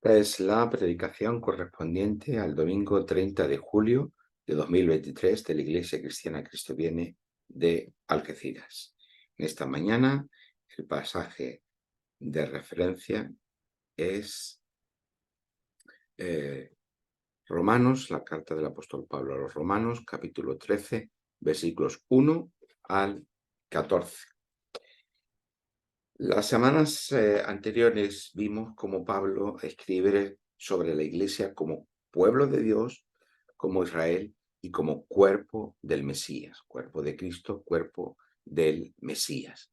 Es la predicación correspondiente al domingo 30 de julio de 2023 de la Iglesia Cristiana Cristo Viene de Algeciras. En esta mañana el pasaje de referencia es Romanos, la carta del apóstol Pablo a los Romanos, capítulo 13, versículos 1 al 14. Las semanas anteriores vimos cómo Pablo escribe sobre la Iglesia como pueblo de Dios, como Israel y como cuerpo del Mesías, cuerpo de Cristo, cuerpo del Mesías.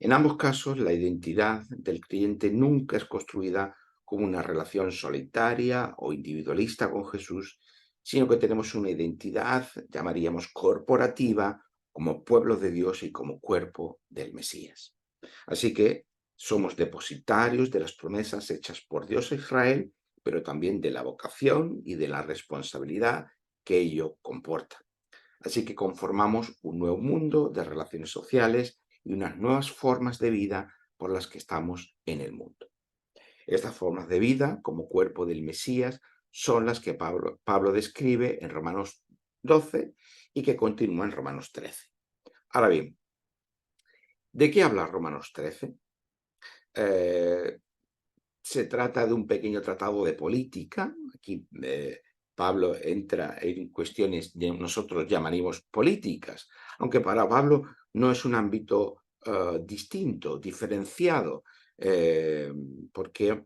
En ambos casos, la identidad del creyente nunca es construida como una relación solitaria o individualista con Jesús, sino que tenemos una identidad, llamaríamos corporativa, como pueblo de Dios y como cuerpo del Mesías. Así que somos depositarios de las promesas hechas por Dios a Israel, pero también de la vocación y de la responsabilidad que ello comporta. Así que conformamos un nuevo mundo de relaciones sociales y unas nuevas formas de vida por las que estamos en el mundo. Estas formas de vida, como cuerpo del Mesías, son las que Pablo describe en Romanos 12 y que continúa en Romanos 13. Ahora bien, ¿de qué habla Romanos 13? Se trata de un pequeño tratado de política. Aquí Pablo entra en cuestiones que nosotros llamaríamos políticas, aunque para Pablo no es un ámbito distinto, diferenciado, porque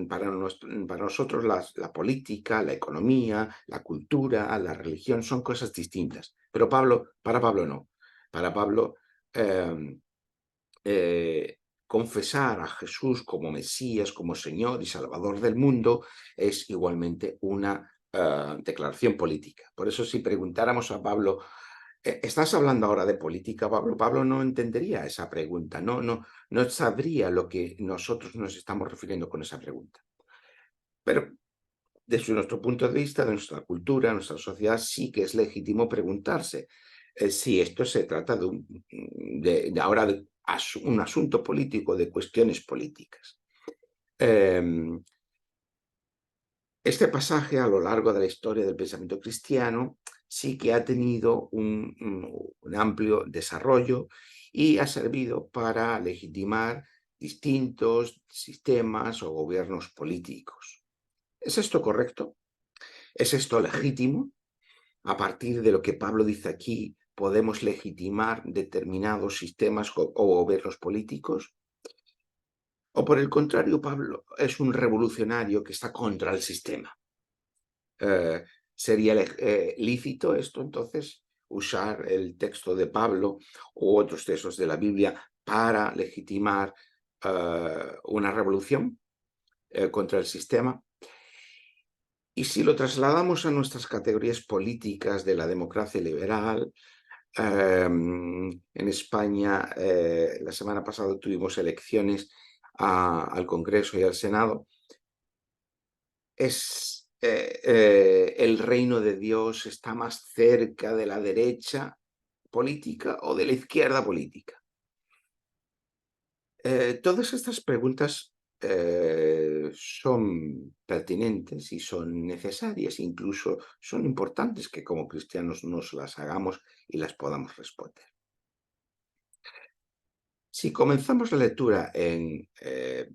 para nosotros la política, la economía, la cultura, la religión son cosas distintas, pero para Pablo no. Para Pablo, eh, confesar a Jesús como Mesías, como Señor y Salvador del mundo es igualmente una declaración política. Por eso si preguntáramos a Pablo, ¿estás hablando ahora de política, Pablo? Pablo no entendería esa pregunta, no sabría lo que nosotros nos estamos refiriendo con esa pregunta. Pero desde nuestro punto de vista, de nuestra cultura, nuestra sociedad, sí que es legítimo preguntarse si esto se trata de ahora de un asunto político, de cuestiones políticas. Em, Este pasaje a lo largo de la historia del pensamiento cristiano sí que ha tenido un amplio desarrollo y ha servido para legitimar distintos sistemas o gobiernos políticos. ¿Es esto correcto? ¿Es esto legítimo? A partir de lo que Pablo dice aquí, ¿podemos legitimar determinados sistemas o gobiernos políticos? ¿O por el contrario, Pablo es un revolucionario que está contra el sistema? ¿Sería lícito esto entonces, usar el texto de Pablo u otros textos de la Biblia para legitimar una revolución contra el sistema? Y si lo trasladamos a nuestras categorías políticas de la democracia liberal, en España la semana pasada tuvimos elecciones al Congreso y al Senado. ¿El reino de Dios está más cerca de la derecha política o de la izquierda política? Todas estas preguntas son pertinentes y son necesarias, incluso son importantes que como cristianos nos las hagamos y las podamos responder. Si comenzamos la lectura en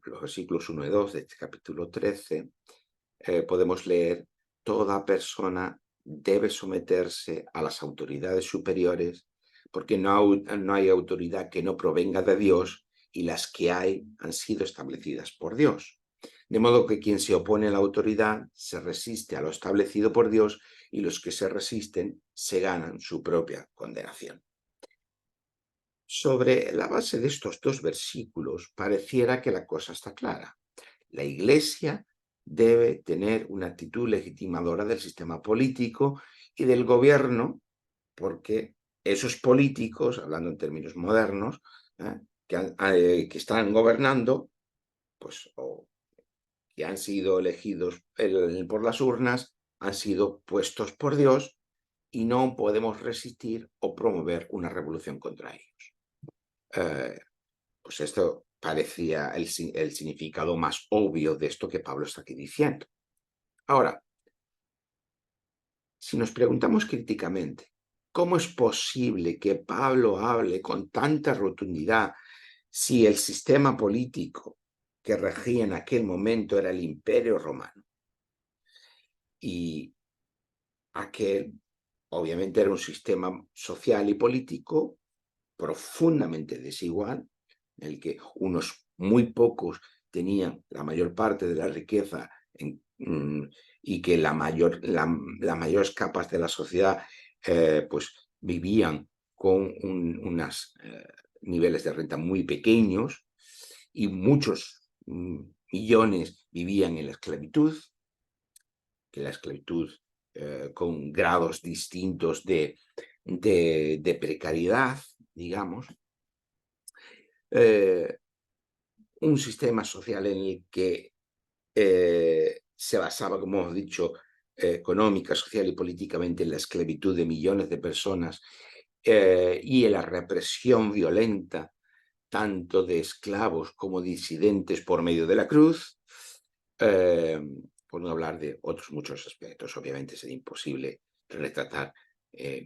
los versículos 1 y 2 de este capítulo 13, podemos leer: toda persona debe someterse a las autoridades superiores, porque no hay autoridad que no provenga de Dios, y las que hay han sido establecidas por Dios. De modo que quien se opone a la autoridad se resiste a lo establecido por Dios, y los que se resisten se ganan su propia condenación. Sobre la base de estos dos versículos, pareciera que la cosa está clara. La Iglesia debe tener una actitud legitimadora del sistema político y del gobierno, porque esos políticos, hablando en términos modernos, que están gobernando, pues, o que han sido elegidos por las urnas, han sido puestos por Dios y no podemos resistir o promover una revolución contra ellos. Eh, pues esto parecía el significado más obvio de esto que Pablo está aquí diciendo. Ahora, si nos preguntamos críticamente, ¿cómo es posible que Pablo hable con tanta rotundidad si el sistema político que regía en aquel momento era el Imperio Romano? Y aquel, obviamente, era un sistema social y político profundamente desigual, en el que unos muy pocos tenían la mayor parte de la riqueza y que las mayores capas de la sociedad pues vivían con unos niveles de renta muy pequeños y muchos millones vivían en la esclavitud, que la esclavitud con grados distintos de precariedad, digamos. Un sistema social en el que se basaba, como hemos dicho, económica, social y políticamente en la esclavitud de millones de personas y en la represión violenta tanto de esclavos como disidentes por medio de la cruz, por no hablar de otros muchos aspectos. Obviamente sería imposible retratar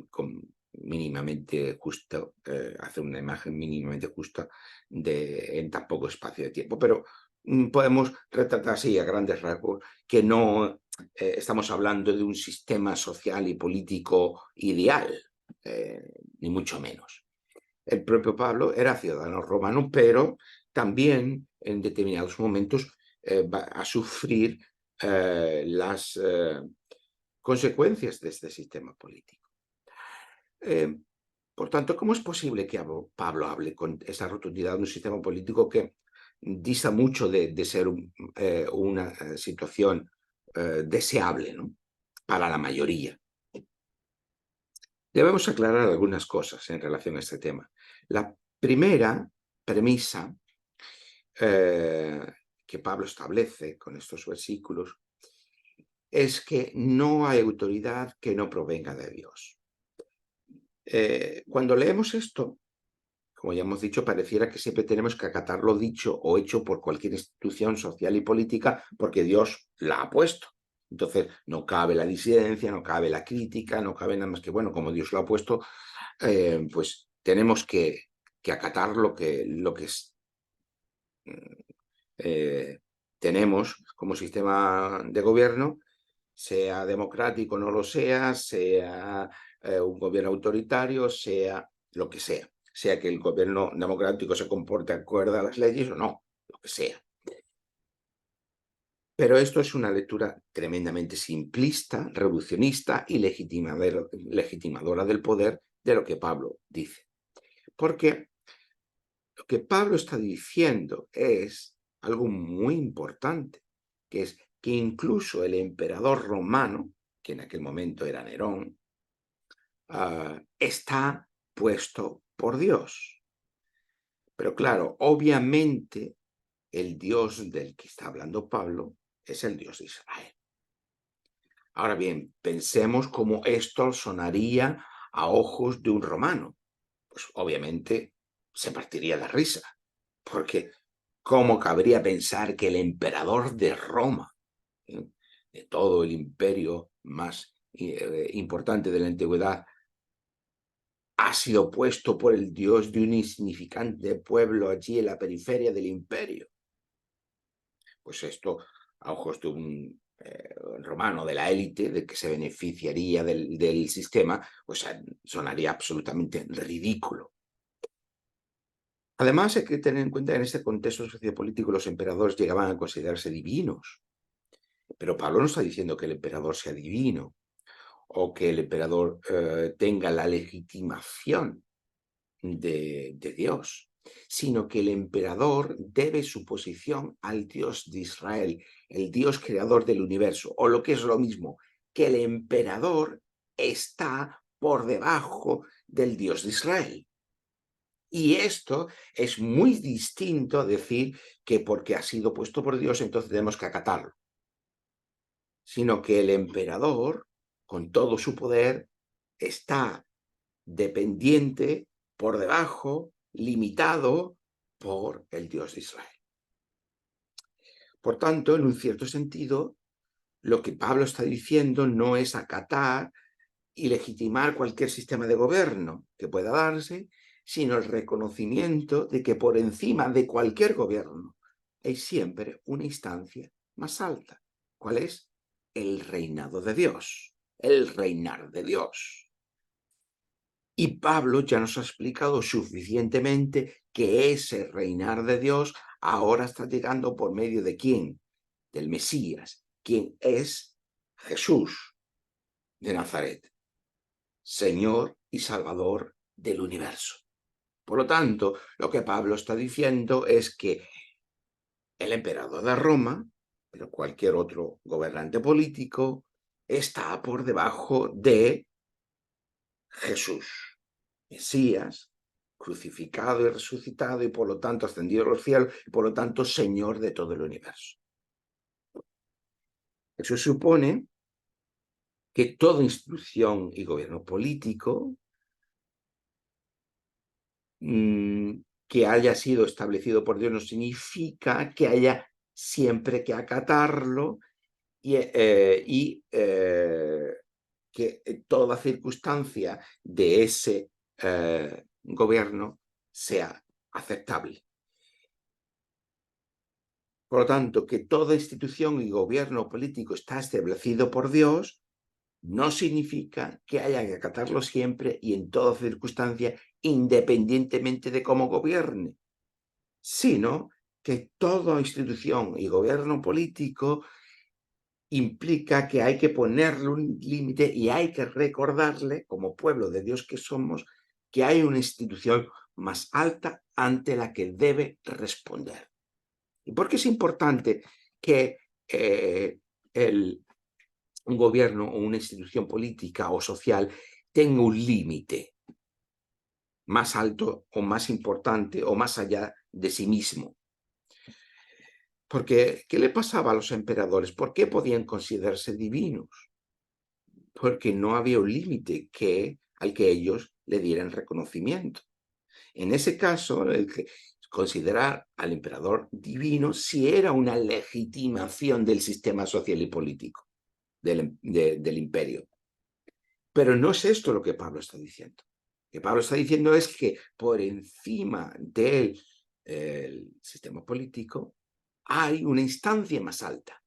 con mínimamente justo, hacer una imagen mínimamente justa en tan poco espacio de tiempo, pero podemos retratar así a grandes rasgos que no estamos hablando de un sistema social y político ideal, ni mucho menos. El propio Pablo era ciudadano romano, pero también en determinados momentos va a sufrir las consecuencias de este sistema político. Por tanto, ¿cómo es posible que Pablo hable con esa rotundidad de un sistema político que dista mucho de ser una situación deseable, ¿no?, para la mayoría? Debemos aclarar algunas cosas en relación a este tema. La primera premisa que Pablo establece con estos versículos es que no hay autoridad que no provenga de Dios. Cuando leemos esto, como ya hemos dicho, pareciera que siempre tenemos que acatar lo dicho o hecho por cualquier institución social y política porque Dios la ha puesto. Entonces, no cabe la disidencia, no cabe la crítica, no cabe nada más que, bueno, como Dios lo ha puesto, pues tenemos que acatar lo que tenemos como sistema de gobierno, sea democrático o no lo sea un gobierno autoritario, sea lo que sea que el gobierno democrático se comporte acorde a las leyes o no, lo que sea. Pero esto es una lectura tremendamente simplista, reduccionista y legitimadora del poder de lo que Pablo dice. Porque lo que Pablo está diciendo es algo muy importante, que es que incluso el emperador romano, que en aquel momento era Nerón, está puesto por Dios. Pero claro, obviamente el Dios del que está hablando Pablo es el Dios de Israel. Ahora bien, pensemos cómo esto sonaría a ojos de un romano. Pues obviamente se partiría de risa, porque ¿cómo cabría pensar que el emperador de Roma, de todo el imperio más importante de la antigüedad, ha sido puesto por el dios de un insignificante pueblo allí en la periferia del imperio? Pues esto, a ojos de un romano de la élite, de que se beneficiaría del sistema, pues sonaría absolutamente ridículo. Además, hay que tener en cuenta que en este contexto sociopolítico los emperadores llegaban a considerarse divinos. Pero Pablo no está diciendo que el emperador sea divino o que el emperador tenga la legitimación de Dios, sino que el emperador debe su posición al Dios de Israel, el Dios creador del universo, o lo que es lo mismo, que el emperador está por debajo del Dios de Israel. Y esto es muy distinto a decir que porque ha sido puesto por Dios, entonces tenemos que acatarlo. Sino que el emperador, con todo su poder, está dependiente, por debajo, limitado por el Dios de Israel. Por tanto, en un cierto sentido, lo que Pablo está diciendo no es acatar y legitimar cualquier sistema de gobierno que pueda darse, sino el reconocimiento de que por encima de cualquier gobierno hay siempre una instancia más alta. ¿Cuál es? El reinado de Dios, el reinar de Dios. Y Pablo ya nos ha explicado suficientemente que ese reinar de Dios ahora está llegando por medio de ¿quién? Del Mesías, quien es Jesús de Nazaret, Señor y Salvador del universo. Por lo tanto, lo que Pablo está diciendo es que el emperador de Roma, pero cualquier otro gobernante político, está por debajo de Jesús, Mesías, crucificado y resucitado y por lo tanto ascendido a los cielos y por lo tanto Señor de todo el universo. Eso supone que toda institución y gobierno político que haya sido establecido por Dios no significa que haya siempre que acatarlo y que toda circunstancia de ese gobierno sea aceptable. Por lo tanto, que toda institución y gobierno político está establecido por Dios no significa que haya que acatarlo siempre y en toda circunstancia, independientemente de cómo gobierne, sino que toda institución y gobierno político implica que hay que ponerle un límite y hay que recordarle, como pueblo de Dios que somos, que hay una institución más alta ante la que debe responder. ¿Y por qué es importante que un gobierno o una institución política o social tenga un límite más alto o más importante o más allá de sí mismo? Porque, ¿qué le pasaba a los emperadores? ¿Por qué podían considerarse divinos? Porque no había un límite al que ellos le dieran reconocimiento. En ese caso, el que considerar al emperador divino sí era una legitimación del sistema social y político del imperio. Pero no es esto lo que Pablo está diciendo. Lo que Pablo está diciendo es que por encima del sistema político hay una instancia más alta,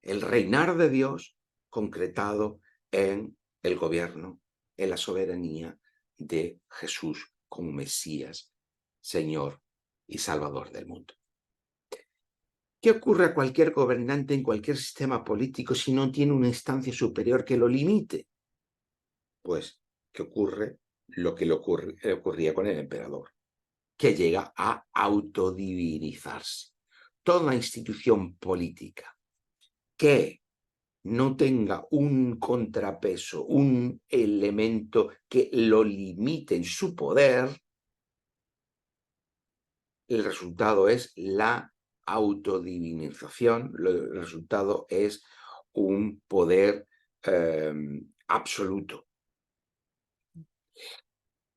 el reinar de Dios concretado en el gobierno, en la soberanía de Jesús como Mesías, Señor y Salvador del mundo. ¿Qué ocurre a cualquier gobernante en cualquier sistema político si no tiene una instancia superior que lo limite? Pues que ocurre lo que le ocurría con el emperador, que llega a autodivinizarse. Toda institución política que no tenga un contrapeso, un elemento que lo limite en su poder, el resultado es la autodivinización, el resultado es un poder absoluto.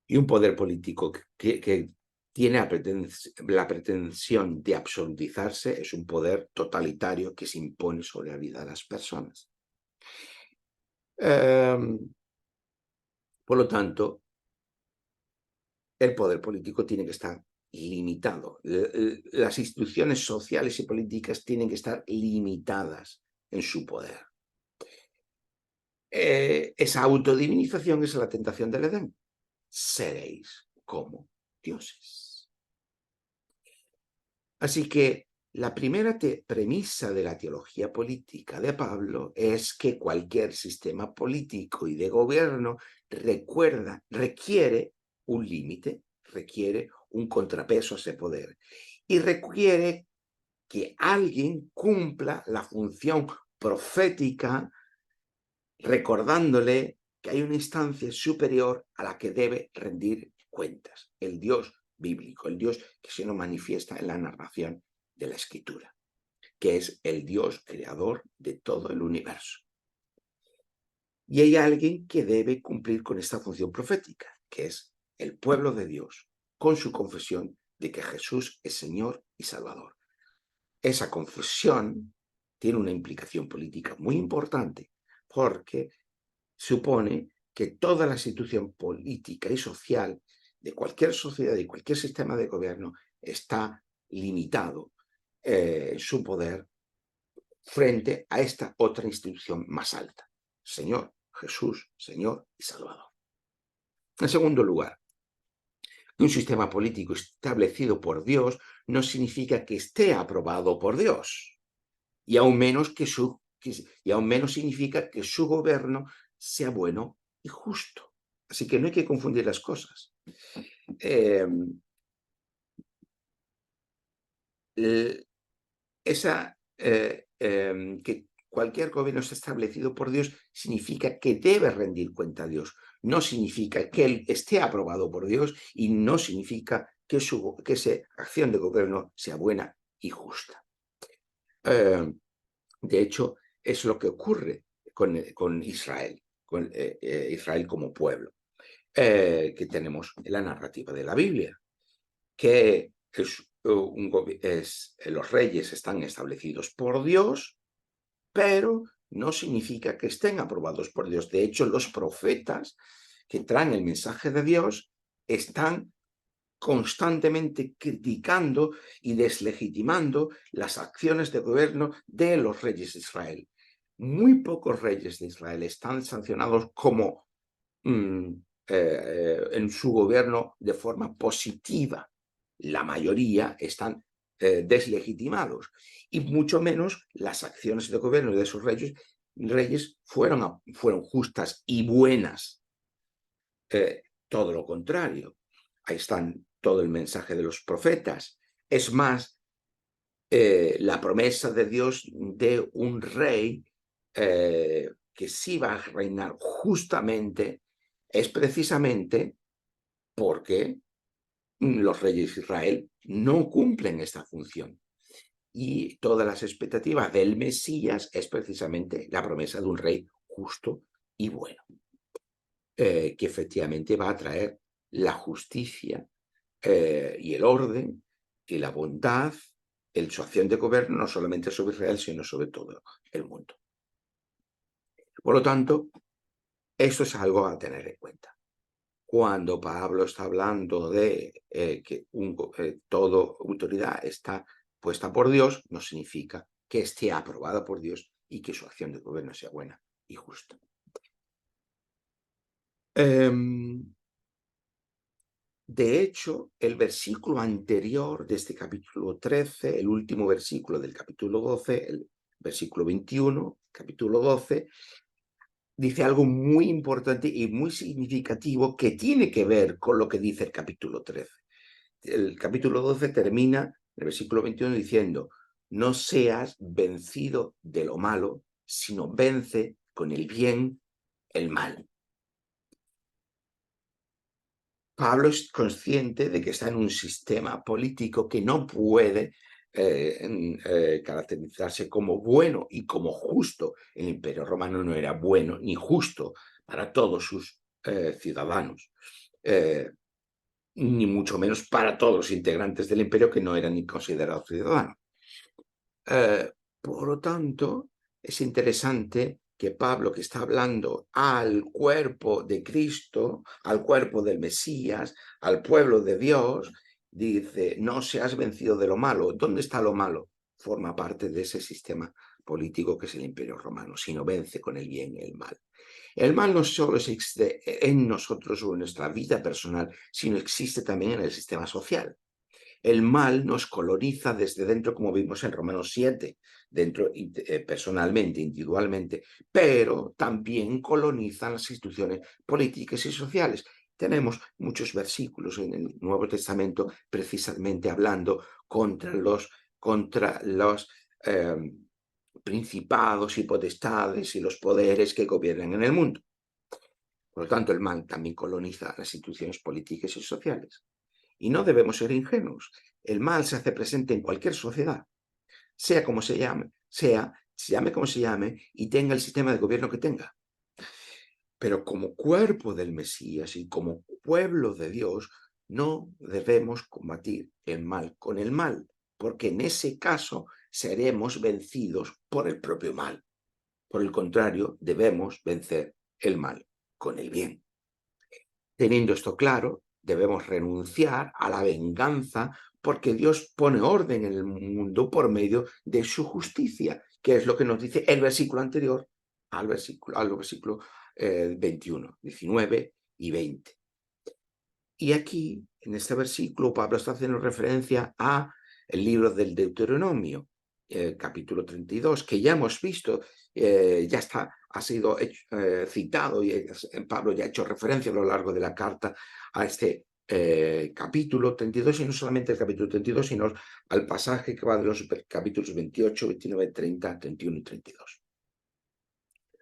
Y un poder político que tiene la pretensión de absolutizarse es un poder totalitario que se impone sobre la vida de las personas. Por lo tanto, el poder político tiene que estar limitado. Las instituciones sociales y políticas tienen que estar limitadas en su poder. Esa autodivinización es la tentación del Edén. Seréis como dioses. Así que la primera premisa de la teología política de Pablo es que cualquier sistema político y de gobierno requiere un límite, requiere un contrapeso a ese poder y requiere que alguien cumpla la función profética recordándole que hay una instancia superior a la que debe rendir cuentas, el Dios bíblico, el Dios que se nos manifiesta en la narración de la Escritura, que es el Dios creador de todo el universo. Y hay alguien que debe cumplir con esta función profética, que es el pueblo de Dios, con su confesión de que Jesús es Señor y Salvador. Esa confesión tiene una implicación política muy importante porque supone que toda la institución política y social de cualquier sociedad y cualquier sistema de gobierno está limitado en su poder frente a esta otra institución más alta, Señor Jesús, Señor y Salvador. En segundo lugar, un sistema político establecido por Dios no significa que esté aprobado por Dios, y aún menos significa que su gobierno sea bueno y justo. Así que no hay que confundir las cosas. Eh, que cualquier gobierno sea establecido por Dios significa que debe rendir cuenta a Dios. No significa que él esté aprobado por Dios y no significa que esa acción de gobierno sea buena y justa. De hecho, es lo que ocurre con Israel, con Israel como pueblo, que tenemos en la narrativa de la Biblia, que los reyes están establecidos por Dios, pero no significa que estén aprobados por Dios. De hecho, los profetas que traen el mensaje de Dios están constantemente criticando y deslegitimando las acciones de gobierno de los reyes de Israel. Muy pocos reyes de Israel están sancionados como en su gobierno de forma positiva. La mayoría están deslegitimados y mucho menos las acciones de gobierno de esos reyes fueron justas y buenas. Todo lo contrario. Ahí están todo el mensaje de los profetas. Es más, la promesa de Dios de un rey que sí va a reinar justamente es precisamente porque los reyes de Israel no cumplen esta función. Y todas las expectativas del Mesías es precisamente la promesa de un rey justo y bueno, que efectivamente va a traer la justicia y el orden y la bondad en su acción de gobierno, no solamente sobre Israel, sino sobre todo el mundo. Por lo tanto, esto es algo a tener en cuenta. Cuando Pablo está hablando de que toda autoridad está puesta por Dios, no significa que esté aprobada por Dios y que su acción de gobierno sea buena y justa. De hecho, el versículo anterior de este capítulo 13, el último versículo del capítulo 12, el versículo 21, capítulo 12, dice algo muy importante y muy significativo que tiene que ver con lo que dice el capítulo 13. El capítulo 12 termina, el versículo 21, diciendo: no seas vencido de lo malo, sino vence con el bien el mal. Pablo es consciente de que está en un sistema político que no puede caracterizarse como bueno y como justo. El Imperio Romano no era bueno ni justo para todos sus ciudadanos, ni mucho menos para todos los integrantes del imperio que no eran ni considerados ciudadanos. Por lo tanto, es interesante que Pablo, que está hablando al cuerpo de Cristo, al cuerpo del Mesías, al pueblo de Dios, dice: no seas vencido de lo malo. ¿Dónde está lo malo? Forma parte de ese sistema político que es el Imperio Romano, sino vence con el bien y el mal. El mal no solo existe en nosotros o en nuestra vida personal, sino existe también en el sistema social. El mal nos coloniza desde dentro, como vimos en Romanos 7, dentro personalmente, individualmente, pero también colonizan las instituciones políticas y sociales. Tenemos muchos versículos en el Nuevo Testamento precisamente hablando contra los principados y potestades y los poderes que gobiernan en el mundo. Por lo tanto, el mal también coloniza las instituciones políticas y sociales. Y no debemos ser ingenuos. El mal se hace presente en cualquier sociedad, sea como se llame como se llame y tenga el sistema de gobierno que tenga. Pero como cuerpo del Mesías y como pueblo de Dios, no debemos combatir el mal con el mal, porque en ese caso seremos vencidos por el propio mal. Por el contrario, debemos vencer el mal con el bien. Teniendo esto claro, debemos renunciar a la venganza porque Dios pone orden en el mundo por medio de su justicia, que es lo que nos dice el versículo anterior al versículo 21, 19 y 20. Y aquí, en este versículo, Pablo está haciendo referencia a el libro del Deuteronomio, capítulo 32, que ya hemos visto, ya ha sido citado, y Pablo ya ha hecho referencia a lo largo de la carta a este capítulo 32, y no solamente el capítulo 32, sino al pasaje que va de los capítulos 28, 29, 30, 31 y 32.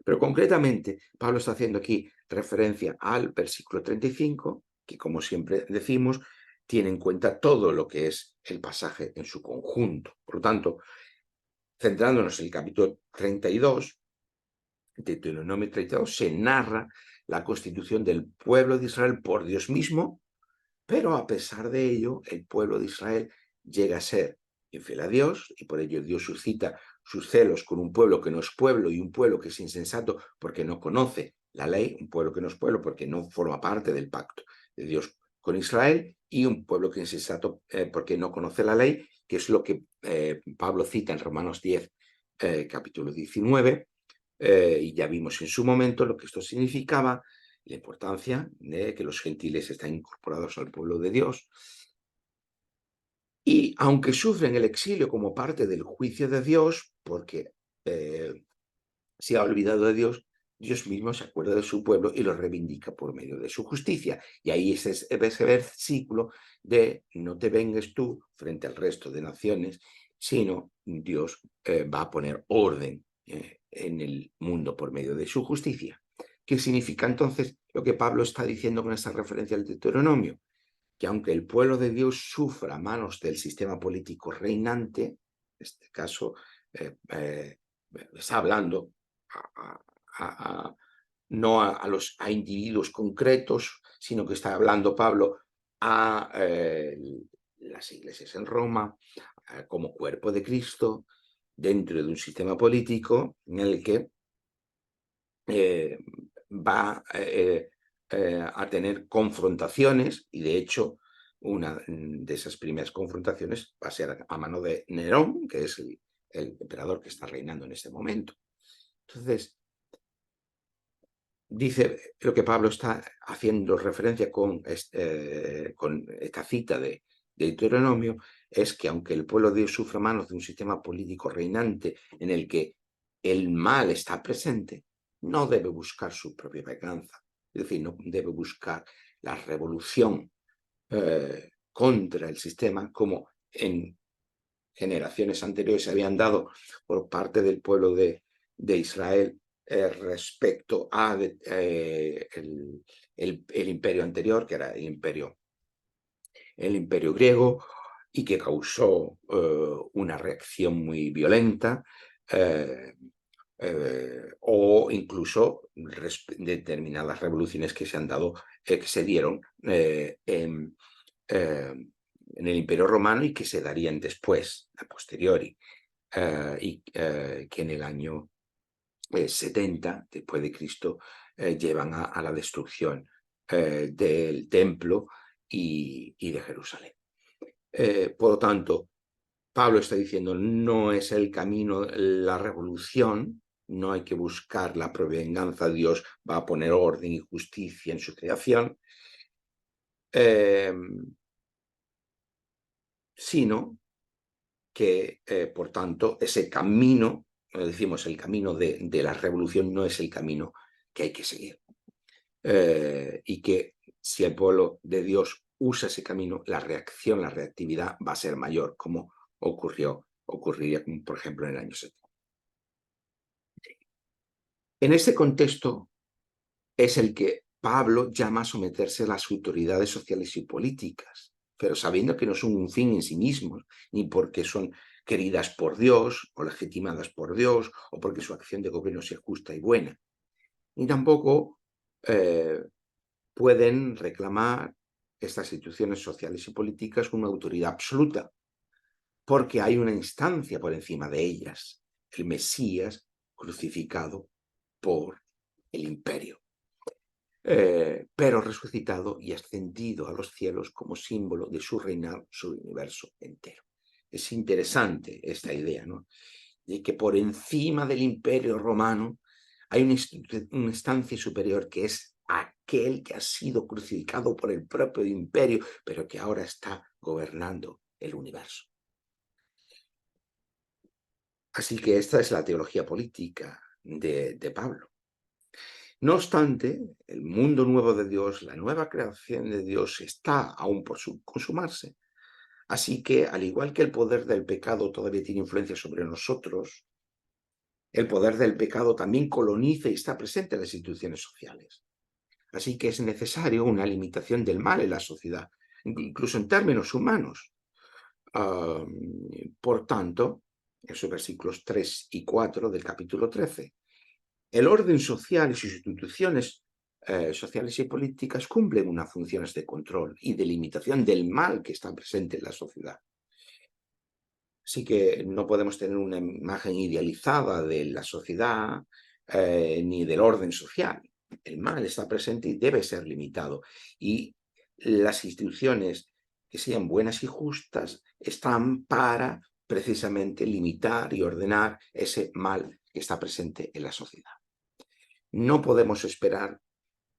Pero concretamente, Pablo está haciendo aquí referencia al versículo 35, que como siempre decimos, tiene en cuenta todo lo que es el pasaje en su conjunto. Por lo tanto, centrándonos en el capítulo 32, Deuteronomio 32, se narra la constitución del pueblo de Israel por Dios mismo, pero a pesar de ello, el pueblo de Israel llega a ser infiel a Dios, y por ello Dios suscita sus celos con un pueblo que no es pueblo y un pueblo que es insensato porque no conoce la ley, un pueblo que no es pueblo porque no forma parte del pacto de Dios con Israel, y un pueblo que es insensato porque no conoce la ley, que es lo que Pablo cita en Romanos 10, capítulo 19, y ya vimos en su momento lo que esto significaba, la importancia de que los gentiles están incorporados al pueblo de Dios. Y aunque sufren el exilio como parte del juicio de Dios, porque se ha olvidado de Dios, Dios mismo se acuerda de su pueblo y lo reivindica por medio de su justicia. Y ahí es ese versículo de no te vengues tú frente al resto de naciones, sino Dios va a poner orden en el mundo por medio de su justicia. ¿Qué significa entonces lo que Pablo está diciendo con esta referencia al Deuteronomio? Que aunque el pueblo de Dios sufra a manos del sistema político reinante, en este caso está hablando no a individuos concretos, sino que está hablando Pablo a las iglesias en Roma como cuerpo de Cristo dentro de un sistema político en el que va a tener confrontaciones, y de hecho una de esas primeras confrontaciones va a ser a mano de Nerón, que es el emperador que está reinando en este momento. Entonces, dice lo que Pablo está haciendo referencia con esta cita de Deuteronomio, es que aunque el pueblo de Dios sufra manos de un sistema político reinante en el que el mal está presente, no debe buscar su propia venganza. Es decir, no debe buscar la revolución contra el sistema como en generaciones anteriores se habían dado por parte del pueblo de Israel respecto a el imperio anterior, que era el imperio griego, y que causó una reacción muy violenta, o incluso determinadas revoluciones que se han dado, que se dieron en el Imperio Romano y que se darían después, a posteriori, que en el año 70 después de Cristo llevan a la destrucción del templo y de Jerusalén. Por lo tanto, Pablo está diciendo, no es el camino la revolución, no hay que buscar la propia venganza, Dios va a poner orden y justicia en su creación, sino que, por tanto, ese camino, decimos, el camino de la revolución no es el camino que hay que seguir. Y que si el pueblo de Dios usa ese camino, la reacción, la reactividad va a ser mayor, como ocurriría, por ejemplo, en el año 70. En este contexto es el que Pablo llama a someterse a las autoridades sociales y políticas, pero sabiendo que no son un fin en sí mismos, ni porque son queridas por Dios o legitimadas por Dios o porque su acción de gobierno sea justa y buena, ni tampoco pueden reclamar estas instituciones sociales y políticas una autoridad absoluta, porque hay una instancia por encima de ellas, el Mesías crucificado por el imperio, pero resucitado y ascendido a los cielos como símbolo de su reinado sobre el universo entero. Es interesante esta idea, ¿no?, de que por encima del imperio romano hay una instancia superior que es aquel que ha sido crucificado por el propio imperio, pero que ahora está gobernando el universo. Así que esta es la teología política de Pablo. No obstante, el mundo nuevo de Dios, la nueva creación de Dios, está aún por consumarse. Así que, al igual que el poder del pecado todavía tiene influencia sobre nosotros, el poder del pecado también coloniza y está presente en las instituciones sociales. Así que es necesario una limitación del mal en la sociedad, incluso en términos humanos. Por tanto, esos versículos 3 y 4 del capítulo 13, el orden social y sus instituciones sociales y políticas cumplen unas funciones de control y de limitación del mal que está presente en la sociedad. Así que no podemos tener una imagen idealizada de la sociedad ni del orden social. El mal está presente y debe ser limitado. Y las instituciones que sean buenas y justas están para precisamente limitar y ordenar ese mal que está presente en la sociedad. No podemos esperar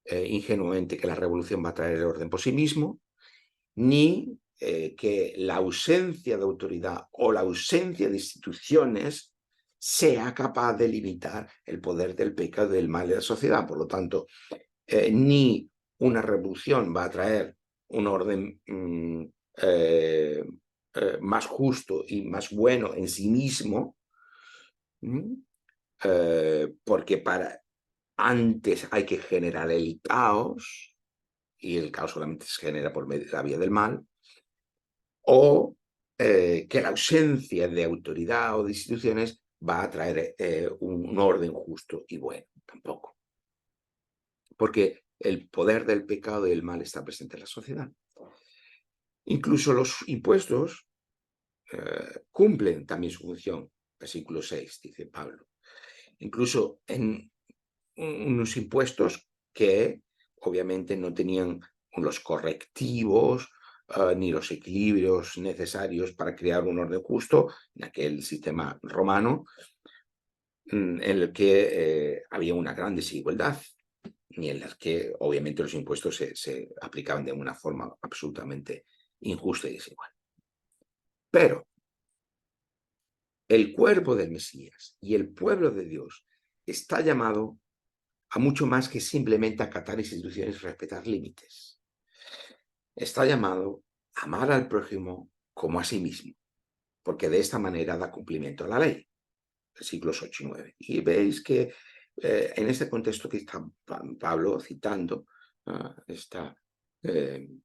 ingenuamente que la revolución va a traer el orden por sí mismo, ni que la ausencia de autoridad o la ausencia de instituciones sea capaz de limitar el poder del pecado y del mal de la sociedad. Por lo tanto, ni una revolución va a traer un orden más justo y más bueno en sí mismo, porque antes hay que generar el caos, y el caos solamente se genera por medio de la vía del mal, o que la ausencia de autoridad o de instituciones va a traer un orden justo y bueno, tampoco. Porque el poder del pecado y del mal está presente en la sociedad. Incluso los impuestos cumplen también su función. Versículo 6, dice Pablo. Incluso en unos impuestos que obviamente no tenían los correctivos ni los equilibrios necesarios para crear un orden justo en aquel sistema romano en el que había una gran desigualdad y en las que obviamente los impuestos se aplicaban de una forma absolutamente injusta y desigual. Pero el cuerpo del Mesías y el pueblo de Dios está llamado a mucho más que simplemente acatar instituciones y respetar límites. Está llamado a amar al prójimo como a sí mismo, porque de esta manera da cumplimiento a la ley. Versículos 8 y 9. Y veis que en este contexto que está Pablo citando, está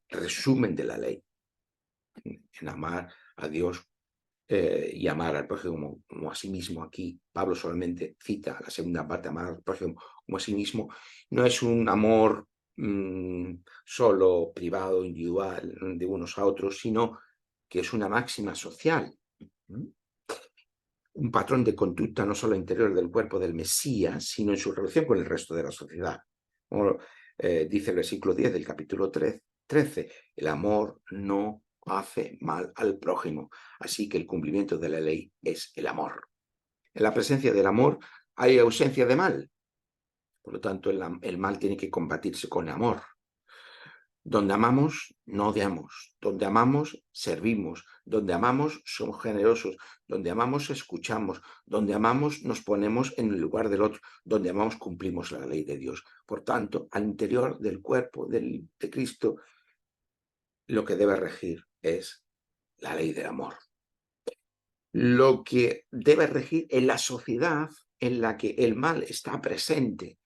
resumen de la ley, en amar a Dios y amar al prójimo como a sí mismo. Aquí Pablo solamente cita la segunda parte, amar al prójimo como a sí mismo. No es un amor solo privado, individual, de unos a otros, sino que es una máxima social. Un patrón de conducta no solo interior del cuerpo del Mesías, sino en su relación con el resto de la sociedad. Como dice el versículo 10 del capítulo 13, el amor no hace mal al prójimo, así que el cumplimiento de la ley es el amor. En la presencia del amor hay ausencia de mal, por lo tanto el mal tiene que combatirse con amor. Donde amamos, no odiamos. Donde amamos, servimos. Donde amamos, somos generosos. Donde amamos, escuchamos. Donde amamos, nos ponemos en el lugar del otro. Donde amamos, cumplimos la ley de Dios. Por tanto, al interior del cuerpo de Cristo, lo que debe regir es la ley del amor. Lo que debe regir en la sociedad en la que el mal está presente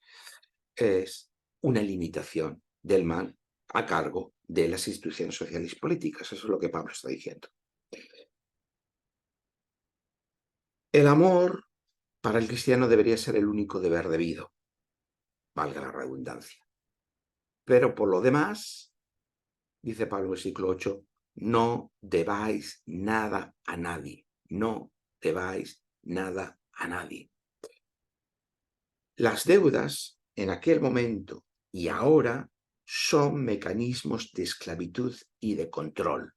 es una limitación del mal a cargo de las instituciones sociales y políticas. Eso es lo que Pablo está diciendo. El amor para el cristiano debería ser el único deber debido, valga la redundancia. Pero por lo demás, Dice Pablo en el versículo 8, no debáis nada a nadie, no debáis nada a nadie. Las deudas en aquel momento y ahora son mecanismos de esclavitud y de control.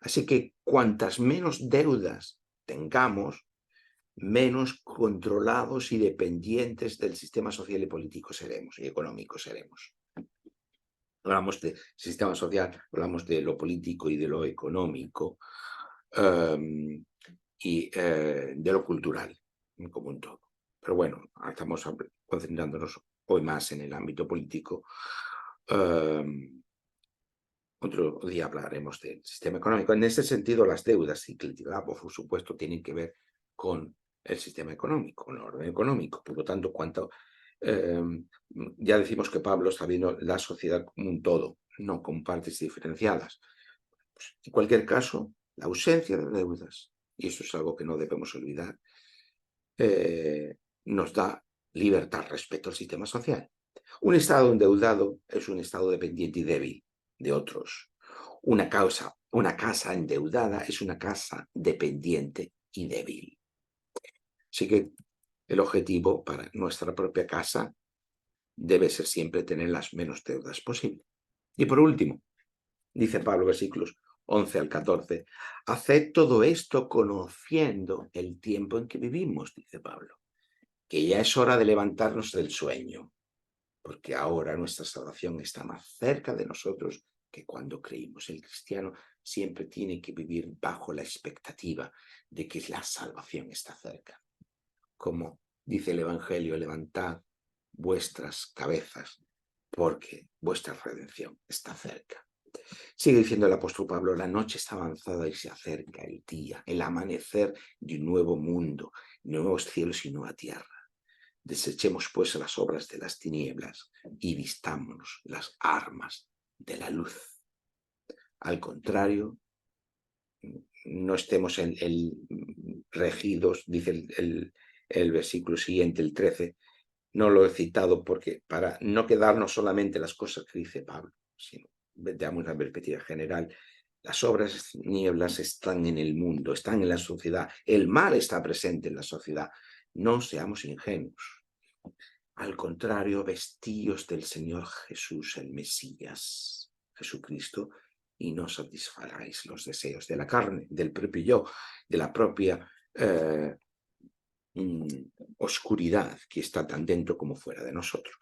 Así que cuantas menos deudas tengamos, menos controlados y dependientes del sistema social y político seremos y económico seremos. Hablamos de sistema social, hablamos de lo político y de lo económico y de lo cultural como un todo. Pero bueno, estamos concentrándonos hoy más en el ámbito político. Otro día hablaremos del sistema económico. En ese sentido, las deudas, por supuesto, tienen que ver con el sistema económico, con el orden económico. Por lo tanto, ya decimos que Pablo está viendo la sociedad como un todo, no con partes diferenciadas. Pues, en cualquier caso, la ausencia de deudas, y eso es algo que no debemos olvidar, nos da libertad respecto al sistema social. Un estado endeudado es un estado dependiente y débil de otros. Una casa endeudada es una casa dependiente y débil. Así que el objetivo para nuestra propia casa debe ser siempre tener las menos deudas posible. Y por último, dice Pablo, versículos 11 al 14, haced todo esto conociendo el tiempo en que vivimos, dice Pablo, que ya es hora de levantarnos del sueño, porque ahora nuestra salvación está más cerca de nosotros que cuando creímos. El cristiano siempre tiene que vivir bajo la expectativa de que la salvación está cerca. Como dice el Evangelio, levantad vuestras cabezas, porque vuestra redención está cerca. Sigue diciendo el apóstol Pablo, la noche está avanzada y se acerca el día, el amanecer de un nuevo mundo, nuevos cielos y nueva tierra. Desechemos pues las obras de las tinieblas y vistámonos las armas de la luz. Al contrario, no estemos regidos, dice el versículo siguiente, el 13, no lo he citado porque para no quedarnos solamente las cosas que dice Pablo, sino damos una perspectiva general. Las obras de tinieblas están en el mundo, están en la sociedad, el mal está presente en la sociedad. No seamos ingenuos. Al contrario, vestíos del Señor Jesús, el Mesías, Jesucristo, y no satisfaráis los deseos de la carne, del propio yo, de la propia oscuridad que está tan dentro como fuera de nosotros.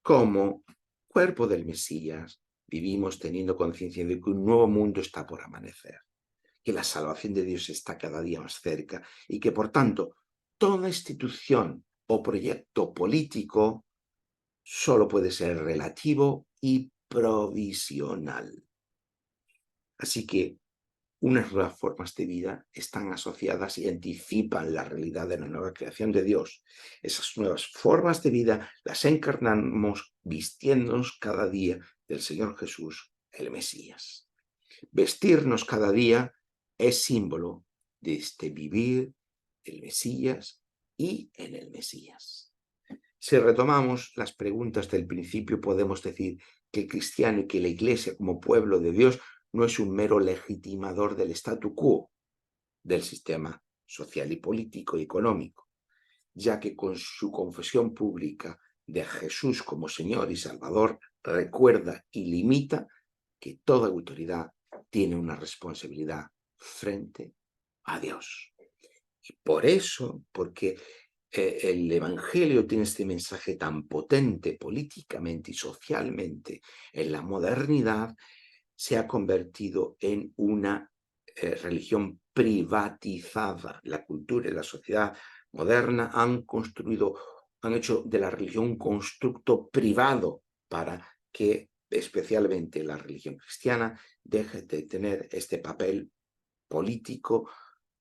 Como cuerpo del Mesías, vivimos teniendo conciencia de que un nuevo mundo está por amanecer, que la salvación de Dios está cada día más cerca y que, por tanto, toda institución o proyecto político solo puede ser relativo y provisional. Así que unas nuevas formas de vida están asociadas y anticipan la realidad de la nueva creación de Dios. Esas nuevas formas de vida las encarnamos vistiéndonos cada día del Señor Jesús, el Mesías. Vestirnos cada día es símbolo de este vivir del Mesías y en el Mesías. Si retomamos las preguntas del principio, podemos decir que el cristiano y que la Iglesia como pueblo de Dios no es un mero legitimador del statu quo del sistema social y político y económico, ya que con su confesión pública de Jesús como Señor y Salvador recuerda y limita que toda autoridad tiene una responsabilidad frente a Dios. Y por eso, porque el Evangelio tiene este mensaje tan potente políticamente y socialmente en la modernidad, se ha convertido en una religión privatizada. La cultura y la sociedad moderna han hecho de la religión un constructo privado para que especialmente la religión cristiana deje de tener este papel político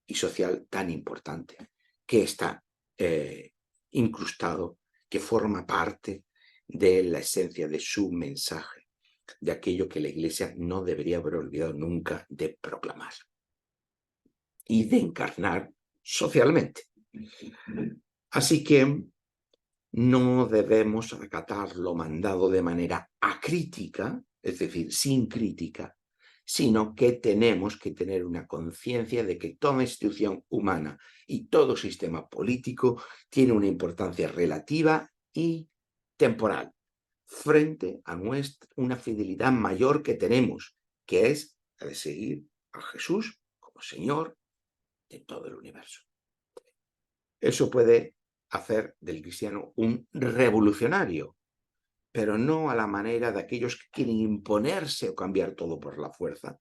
y social tan importante, que está incrustado, que forma parte de la esencia de su mensaje, de aquello que la Iglesia no debería haber olvidado nunca de proclamar y de encarnar socialmente. Así que no debemos acatar lo mandado de manera acrítica, es decir, sin crítica, sino que tenemos que tener una conciencia de que toda institución humana y todo sistema político tiene una importancia relativa y temporal frente a una fidelidad mayor que tenemos, que es la de seguir a Jesús como Señor de todo el universo. Eso puede hacer del cristiano un revolucionario, pero no a la manera de aquellos que quieren imponerse o cambiar todo por la fuerza,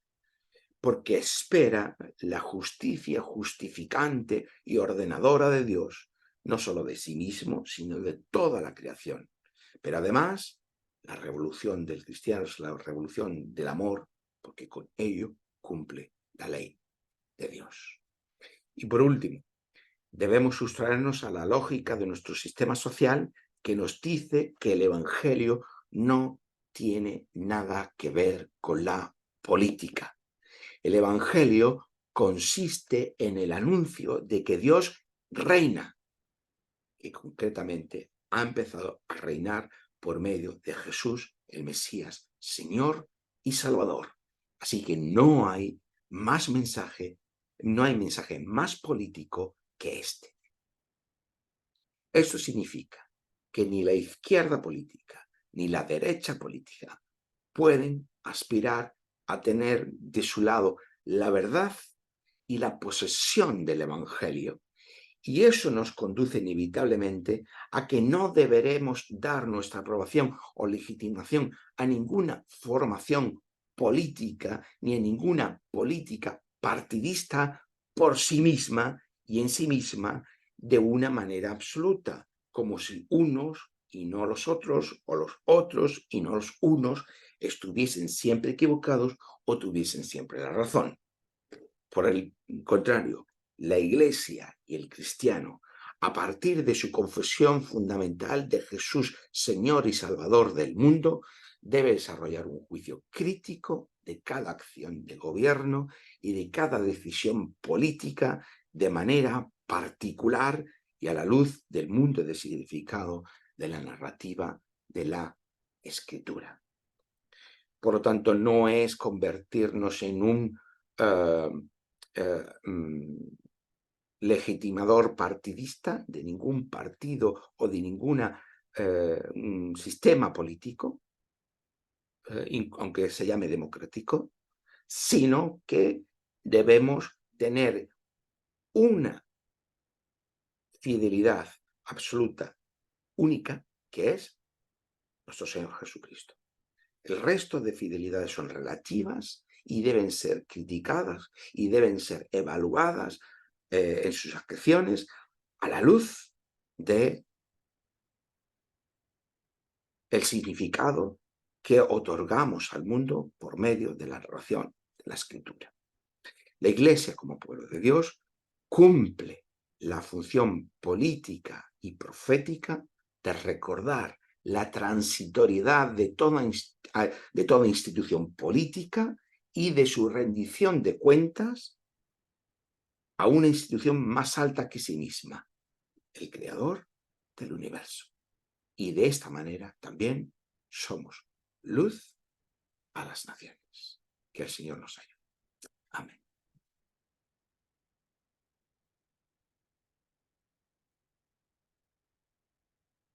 porque espera la justicia justificante y ordenadora de Dios, no solo de sí mismo, sino de toda la creación. Pero además, la revolución del cristiano es la revolución del amor, porque con ello cumple la ley de Dios. Y por último, debemos sustraernos a la lógica de nuestro sistema social que nos dice que el Evangelio no tiene nada que ver con la política. El Evangelio consiste en el anuncio de que Dios reina, y concretamente ha empezado a reinar por medio de Jesús, el Mesías, Señor y Salvador. Así que no hay más mensaje, no hay mensaje más político que este. Esto significa que ni la izquierda política ni la derecha política pueden aspirar a tener de su lado la verdad y la posesión del Evangelio. Y eso nos conduce inevitablemente a que no deberemos dar nuestra aprobación o legitimación a ninguna formación política ni a ninguna política partidista por sí misma y en sí misma de una manera absoluta, como si unos y no los otros, o los otros y no los unos, estuviesen siempre equivocados o tuviesen siempre la razón. Por el contrario, la Iglesia y el cristiano, a partir de su confesión fundamental de Jesús, Señor y Salvador del mundo, debe desarrollar un juicio crítico de cada acción de gobierno y de cada decisión política de manera particular y a la luz del mundo de significado de la narrativa de la Escritura. Por lo tanto, no es convertirnos en un legitimador partidista de ningún partido o de ningún sistema político, aunque se llame democrático, sino que debemos tener una fidelidad absoluta, única, que es nuestro Señor Jesucristo. El resto de fidelidades son relativas y deben ser criticadas y deben ser evaluadas en sus acciones a la luz de el significado que otorgamos al mundo por medio de la narración de la Escritura. La Iglesia, como pueblo de Dios, cumple la función política y profética de recordar la transitoriedad de toda institución política y de su rendición de cuentas a una institución más alta que sí misma, el Creador del universo. Y de esta manera también somos luz a las naciones. Que el Señor nos ayude.